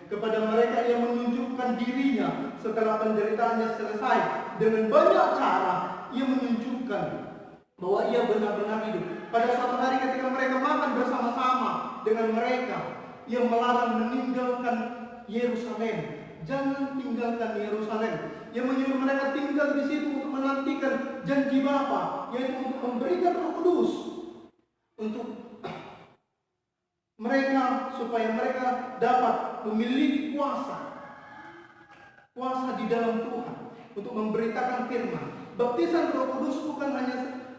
Kepada mereka Ia menunjukkan dirinya setelah penderitaannya selesai. Dengan banyak cara Ia menunjukkan bahwa Ia benar-benar hidup. Pada suatu hari ketika mereka makan bersama-sama dengan mereka, Ia melarang meninggalkan Yerusalem. Jangan tinggalkan Yerusalem. Ia menyuruh mereka tinggal di situ untuk menantikan janji Bapa, yaitu untuk memberikan Roh Kudus untuk mereka, supaya mereka dapat memiliki kuasa di dalam Tuhan untuk memberitakan firman. Baptisan Roh Kudus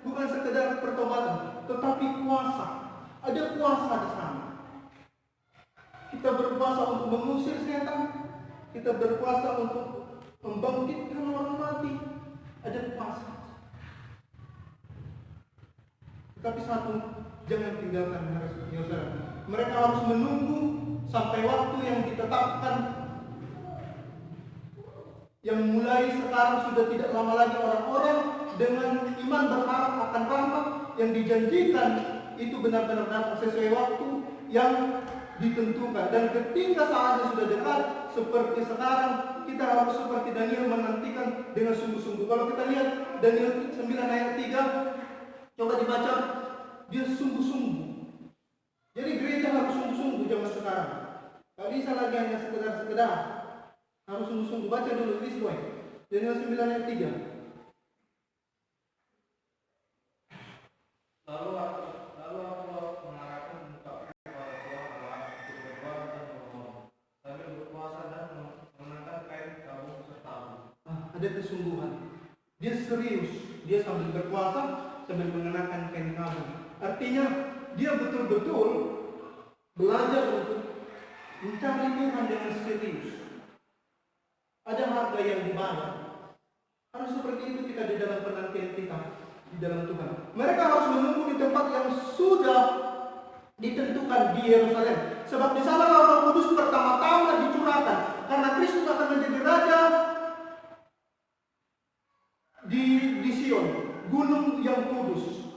bukan sekedar pertobatan, tetapi kuasa. Ada kuasa di sana. Kita berkuasa untuk mengusir setan. Kita berkuasa untuk membangkitkan orang mati. Ada kuasa. Tetapi satu, jangan tinggalkan Yerusalem. Mereka harus menunggu sampai waktu yang ditetapkan, yang mulai sekarang sudah tidak lama lagi. Orang-orang dengan iman berharap akan rahmat yang dijanjikan itu benar-benar datang sesuai waktu yang ditentukan. Dan ketika saatnya sudah dekat, seperti sekarang, kita harus seperti Daniel menantikan dengan sungguh-sungguh. Kalau kita lihat Daniel 9 ayat 3, coba dibaca, dia sungguh-sungguh. Jadi gereja harus sungguh-sungguh zaman sekarang. Gak bisa lagi hanya sekedar-sekedar. Harus sungguh-sungguh. Baca dulu, please boy. Daniel 9 ayat 3. Lalu aku mengarahkan muka kepada Tuhan Allah untuk berdoa dan memohon, sambil berpuasa dan mengenakan kain kabung serta Ada kesungguhan. Dia serius. Dia sambil berpuasa, sambil mengenakan kain kabung. Artinya dia betul-betul belajar untuk mencari Tuhan dengan serius. Ada harga yang dibayar. Harus seperti itu kita di dalam penantian kita di dalam Tuhan. Mereka harus menunggu di tempat yang sudah ditentukan di Yerusalem. Sebab di sana Roh Kudus pertama-tama dicurahkan. Karena Kristus akan menjadi raja di Sion, gunung yang kudus.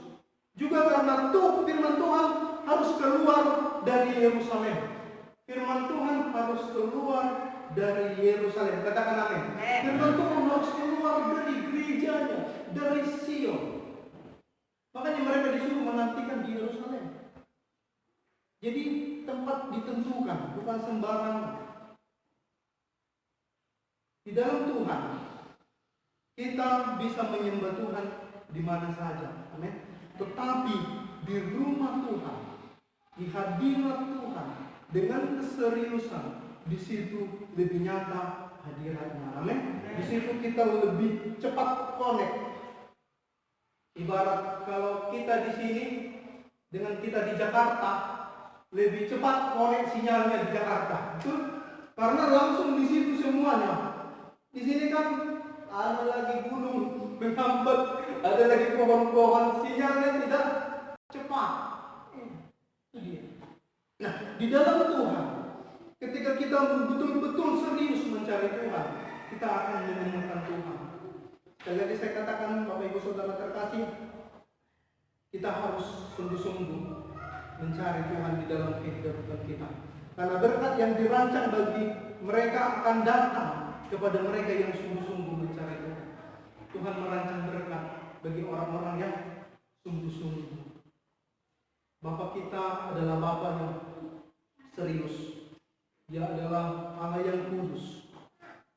Juga karena firman Tuhan harus keluar dari Yerusalem. Firman Tuhan harus keluar dari Yerusalem. Katakan amin. Firman Tuhan harus keluar dari gerejanya, dari Sion. Makanya mereka disuruh menantikan di Yerusalem. Jadi tempat ditentukan, bukan sembarangan. Di dalam Tuhan, kita bisa menyembah Tuhan di mana saja. Amin. Tetapi di rumah Tuhan, di hadirat Tuhan, dengan keseriusan, di situ lebih nyata hadiratnya. Amin. Di situ kita lebih cepat connect. Ibarat kalau kita di sini dengan kita di Jakarta, lebih cepat connect sinyalnya di Jakarta. Betul? Karena langsung di situ semuanya. Di sini kan ada lagi gunung menghambat, ada lagi pohon-pohon, sinyalnya tidak cepat. Itu dia. Nah, di dalam Tuhan, ketika kita betul-betul serius mencari Tuhan, kita akan menemukan Tuhan. Sekali lagi saya katakan, Bapak Ibu Saudara terkasih, kita harus sungguh-sungguh mencari Tuhan di dalam kehidupan kita. Karena berkat yang dirancang bagi mereka akan datang kepada mereka yang sungguh-sungguh mencari Tuhan. Tuhan merancang berkat bagi orang-orang yang sungguh-sungguh. Bapa kita adalah Bapa yang serius. Dia adalah Allah yang kudus.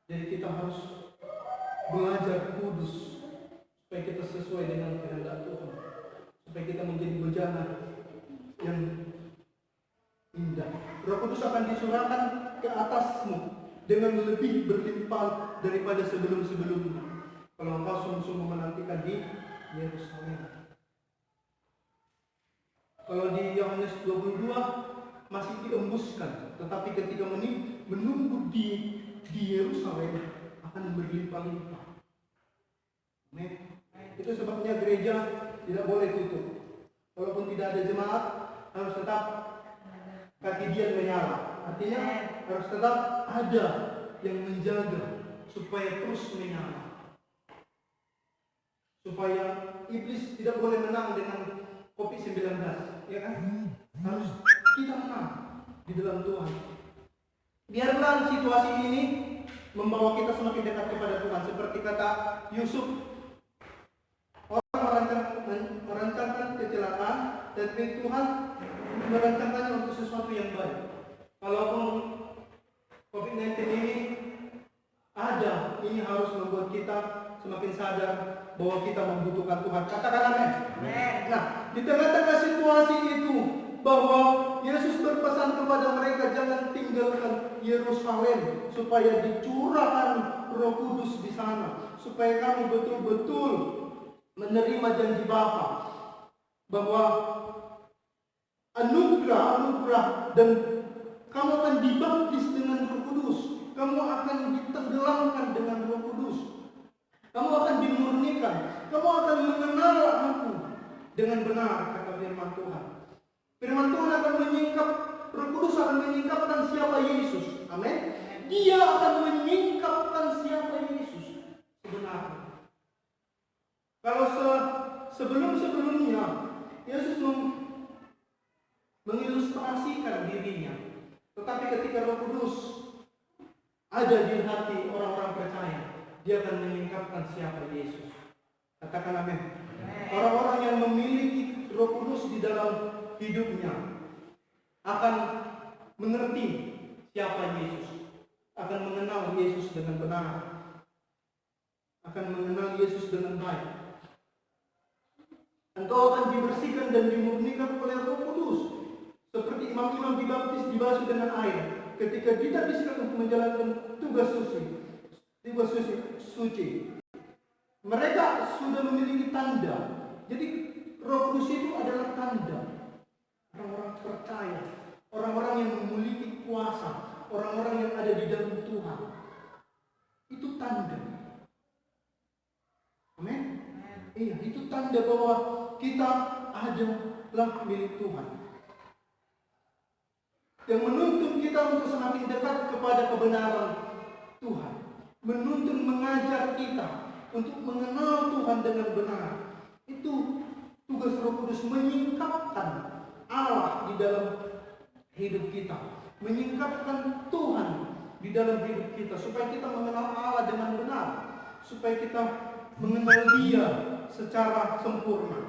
Jadi kita harus belajar kudus supaya kita sesuai dengan kehendak Tuhan. Supaya kita menjadi bejana yang indah. Roh Kudus akan disurahkan ke atasmu dengan lebih berlimpah daripada sebelum-sebelumnya. Kalau engkau sungguh-sungguh menantikan di Yerusalem. Kalau di Yohanes 22 masih diembuskan, tetapi ketika menunggu di Yerusalem akan berlimpah-limpah. Amin. Itu sebabnya gereja tidak boleh tutup. Walaupun tidak ada jemaat, harus tetap kaki dia menyala. Artinya harus tetap ada yang menjaga supaya terus menyala. Supaya iblis tidak boleh menang dengan COVID-19, ya kan? Harus kita menang di dalam Tuhan. Biarlah situasi ini membawa kita semakin dekat kepada Tuhan. Seperti kata Yusuf, orang merancangkan kecelakaan, tapi Tuhan merancangkannya untuk sesuatu yang baik. Kalaupun COVID-19 ini ada, ini harus membuat kita semakin sadar bahwa kita membutuhkan Tuhan. Katakan amin. Nah, di tengah-tengah situasi itu, bahwa Yesus berpesan kepada mereka jangan tinggalkan Yerusalem, supaya dicurahkan Roh Kudus di sana, supaya kamu betul-betul menerima janji Bapa, bahwa anugerah dan kamu akan dibaptis dengan Roh Kudus, kamu akan ditenggelamkan dengan Roh Kudus, kamu akan dimurnikan, kamu akan mengenal Aku dengan benar, kata firman Tuhan. Firman Tuhan akan menyingkap, Roh Kudus akan menyingkapkan siapa Yesus. Amin. Dia akan menyingkapkan siapa Yesus sebenarnya. Kalau sebelum-sebelumnya Yesus mengilustrasikan dirinya, tetapi ketika Roh Kudus ada di hati orang-orang percaya, dia akan menyingkapkan siapa Yesus. Katakan amin. Orang-orang yang memiliki Roh Kudus di dalam hidupnya akan mengerti siapa Yesus, akan mengenal Yesus dengan benar, akan mengenal Yesus dengan baik. Engkau akan dibersihkan dan dimurnikan oleh Roh Kudus, seperti imam-imam dibaptis dibasuh dengan air ketika dibaptiskan untuk menjalankan tugas suci. Mereka sudah memiliki tanda. Jadi Roh Kudus itu adalah tanda. Orang-orang percaya, orang-orang yang memiliki kuasa, orang-orang yang ada di dalam Tuhan, itu tanda. Amin. Iya, itu tanda bahwa kita adalah milik Tuhan, yang menuntun kita untuk semakin dekat kepada kebenaran Tuhan, menuntun mengajar kita untuk mengenal Tuhan dengan benar. Itu tugas Roh Kudus, menyingkapkan Allah di dalam hidup kita, menyingkapkan Tuhan di dalam hidup kita, supaya kita mengenal Allah dengan benar, supaya kita mengenal Dia secara sempurna,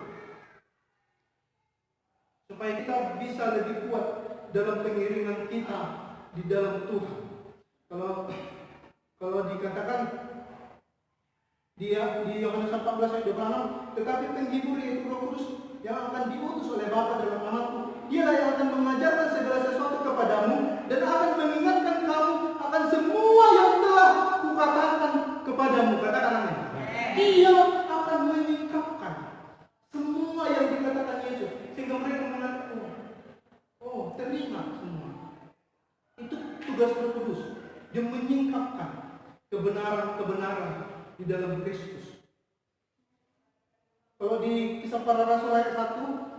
supaya kita bisa lebih kuat dalam pengiringan kita di dalam Tuhan. Kalau dikatakan di Yohanes 14 ayat 26, tetapi penghibur yaitu Roh Kudus yang akan diutus oleh Bapa dalam namaku, Dialah yang akan mengajarkan segala sesuatu kepadamu dan akan mengingatkan kamu akan semua yang telah kukatakan kepadamu. Katakan amin. Dia akan menyingkapkan semua yang dikatakan Yesus, sehingga mereka mengatakan, oh terima semua. Itu tugas Roh Kudus, dia menyingkapkan kebenaran-kebenaran di dalam Kristus. Kalau di Kisah Para Rasul ayat 1,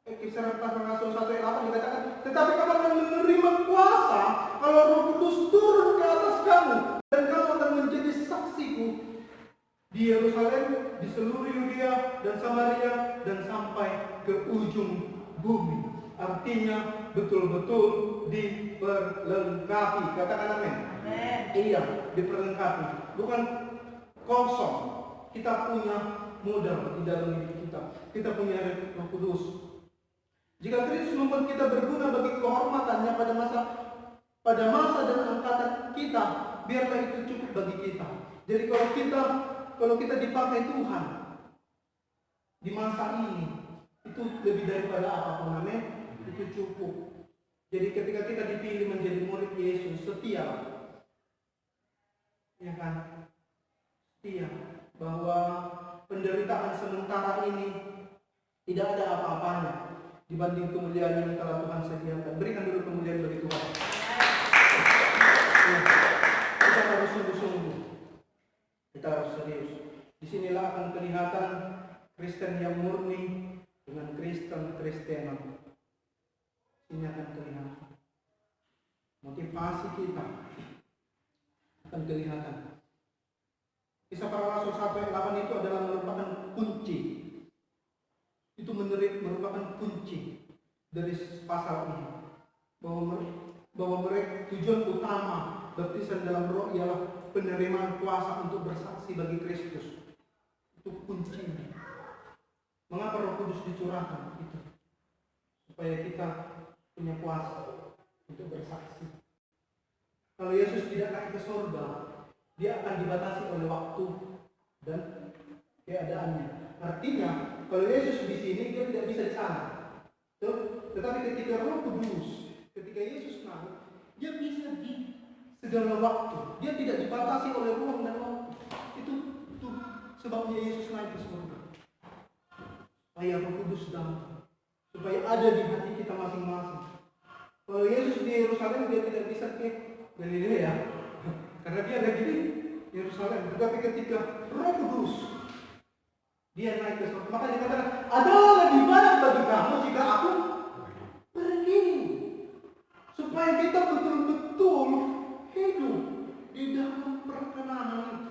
Kisah Para Rasul 1 ayat 8 dikatakan, tetapi kamu akan menerima kuasa kalau Roh Kudus turun ke atas kamu, dan kamu akan menjadi saksiku di Yerusalem, di seluruh Yudea dan Samaria, dan sampai ke ujung bumi. Artinya betul-betul diperlengkapi. Katakan amin. Iya, diperlengkapi, bukan kosong. Kita punya modal di dalam hidup kita. Kita punya Roh Kudus. Jika Kristus membuat kita berguna bagi kehormatannya pada masa dan angkatan kita, biarlah itu cukup bagi kita. Jadi kalau kita dipakai Tuhan di masa ini, itu lebih daripada apapun, amin. Itu cukup. Jadi ketika kita dipilih menjadi murid Yesus, setia, ya kan? Setia bahwa penderitaan sementara ini tidak ada apa-apanya dibanding kemuliaan yang telah Tuhan sediakan. Berikan dulu kemuliaan bagi Tuhan. Ya, kita harus sungguh-sungguh. Kita harus serius. Disinilah akan kelihatan Kristen yang murni dengan Kristen-Kristenan. Ini akan kelihatan. Motivasi kita akan kelihatan. Kisah Para Rasul 1 ayat 8 itu adalah merupakan kunci. Itu merupakan kunci dari pasal ini. Bahwa bahwa mereka tujuan utama baptisan dalam Roh ialah penerimaan kuasa untuk bersaksi bagi Kristus. Itu kuncinya. Mengapa Roh Kudus dicurahkan? Itu supaya kita punya kuasa untuk bersaksi. Kalau Yesus tidak naik ke surga, dia akan dibatasi oleh waktu dan keadaannya. Artinya, kalau Yesus di sini dia tidak bisa di sana. Tetapi ketika Roh Kudus, ketika Yesus naik, dia bisa di segala waktu. Dia tidak dibatasi oleh ruang dan waktu. Itu sebabnya Yesus naik ke surga. Supaya Roh Kudus datang, supaya ada di hati kita masing-masing. Kalau Yesus di Yerusalem dia tidak bisa ke Galilea, karena dia ada di Yerusalem. Tetapi ketika Roh Kudus dia naik ke surga, maka dikatakan adalah lebih baik bagi kamu jika aku pergi, supaya kita betul-betul hidup di dalam perkenanan itu.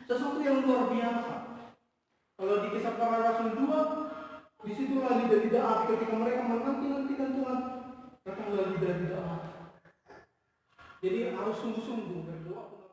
Sesuatu yang luar biasa. Kalau di Kisah Para Rasul 2, disitulah lidah-lidah api ketika mereka menanti-nantikan Tuhan, datanglah lidah-lidah api. Jadi harus sungguh-sungguh berdoa.